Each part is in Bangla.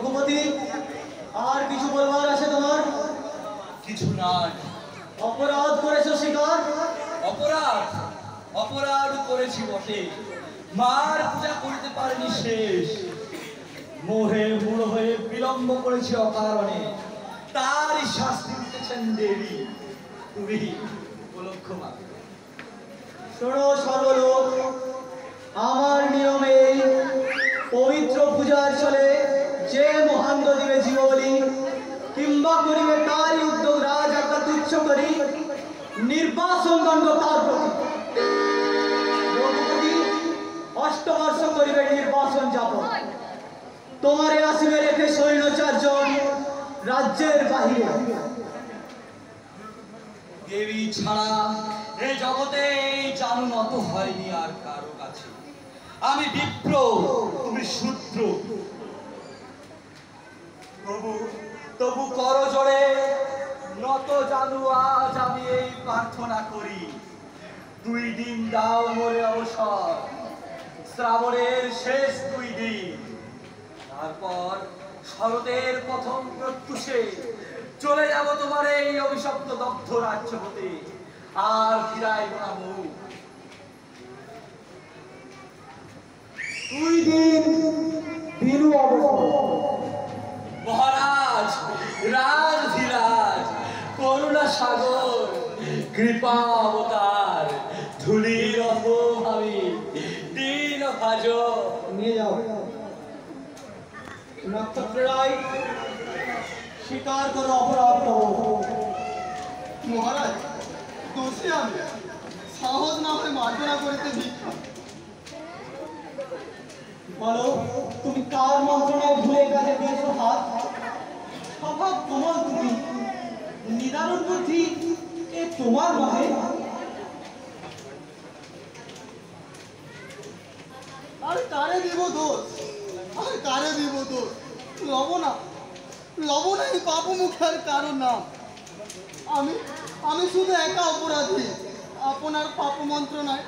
রঘুপতি, আর কিছু বলবার আছে তোমার? কিছু নাই। অপরাধ করেছো শিকার? অপরাধ অপরাধ করেছি বটে, মার পূজা করতে পারিনি শেষ। মোহে মূঢ় হয়ে বিলম্ব করেছি অকারণে, তারই শাস্তি দিতেছেন দেবী। তুমি উপলক্ষ্য মাত্র। শোনো সর্বলোক, আমার নিয়মে পবিত্র পূজার চলে যে মহান্ত দিবে জীববলি কিংবা করিবে তারই উদ্যোগ রাজ আজ্ঞা তুচ্ছ করি নির্বাসন দণ্ড তার প্রতি। রঘুপতি 8 বর্ষ করিবে নির্বাসন যাপন। তোমারে আসিবে রেখে সৈন্য 4 জন রাজ্যের বাহিরে। দেবী ছাড়া এই জগতে এই জানু নত হয়নি আর কারো কাছে। আমি বিপ্র, তুমি শূদ্র। তবু তবু করজোড়ে নত জানু আজ আমি এই প্রার্থনা করি। 2 দিন দাও মোরে অবসর, শ্রাবণের শেষ 2 দিন। তারপর শরতের প্রথম প্রত্যুষে চলে যাব তোমার এই অভিশপ্ত দগ্ধ রাজ্য হতে, আর ফিরাইব না মুখ। 2 দিন দিনু অবসর। মহারাজ, রাজধীরাজ, করুণা সাগর, কৃপা অবতার, ধুলির অভাবী, দীন ভাজ। নিয়ে যাও। নক্ষত্ররায়, স্বীকার করো অপরাধ করো। মহারাজ, দোষী আমি, সাহস না হলে মার্জনা করিতে ভিক্ষা। বলো, তুমি কার মন্ত্রণায় ভুলে গেলে দিয়েছো হাত? স্বভাব কোমল তুমি, নিদারুণ বুদ্ধি এ তোমার নহে। আর কারে দিব দোষ, আর কারে দিব দোষ? লবণা লবণা এই পাপ মুখে আর কারো নাম। আমি আমি শুধু একা অপরাধী, আপনার পাপ মন্ত্রণায়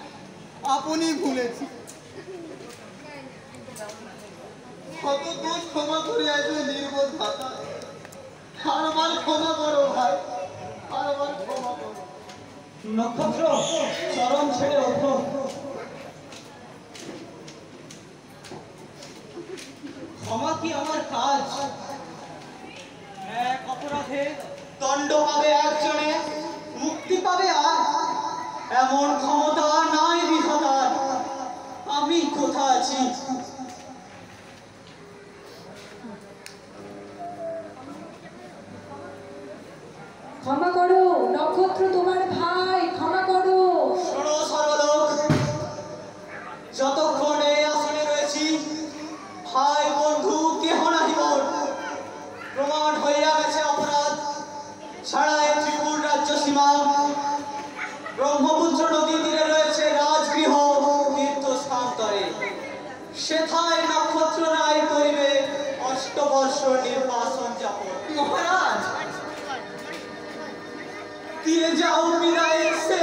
আপনি ভুলেছি। কত দোষ ক্ষমা করিয়া তুই নির্বোধ ভাতা, বারবার ক্ষমা করো ভাই, বারবার ক্ষমা করো। নক্ষত্র, চরণ ছেড়ে ওঠো। ক্ষমা কি আমার কাজ? এক অপরাধে দণ্ড পাবে একজনে, মুক্তি পাবে আর। এমন ক্ষমতা নাই বিধাতার। আমি কোথা আছি? ক্ষমা করো নক্ষত্র, তোমার ভাই, ক্ষমা করো। শোনো সর্বলোক, যতক্ষণ এই আসনে রয়েছি ভাই বন্ধু কেহ নাহি মোর। প্রমাণ হইয়া গেছে অপরাধ ছাড়াই ত্রিপুর রাজ্য সীমা। ব্রহ্মপুত্র নদী তীরে রয়েছে রাজগৃহ তীর্থস্থান্তরে। সেথায় নক্ষত্র রায় করিবে 8 বর্ষ নির্বাসন যাপন। মহারাজ, দিয়ে যাও বিদায়ের সে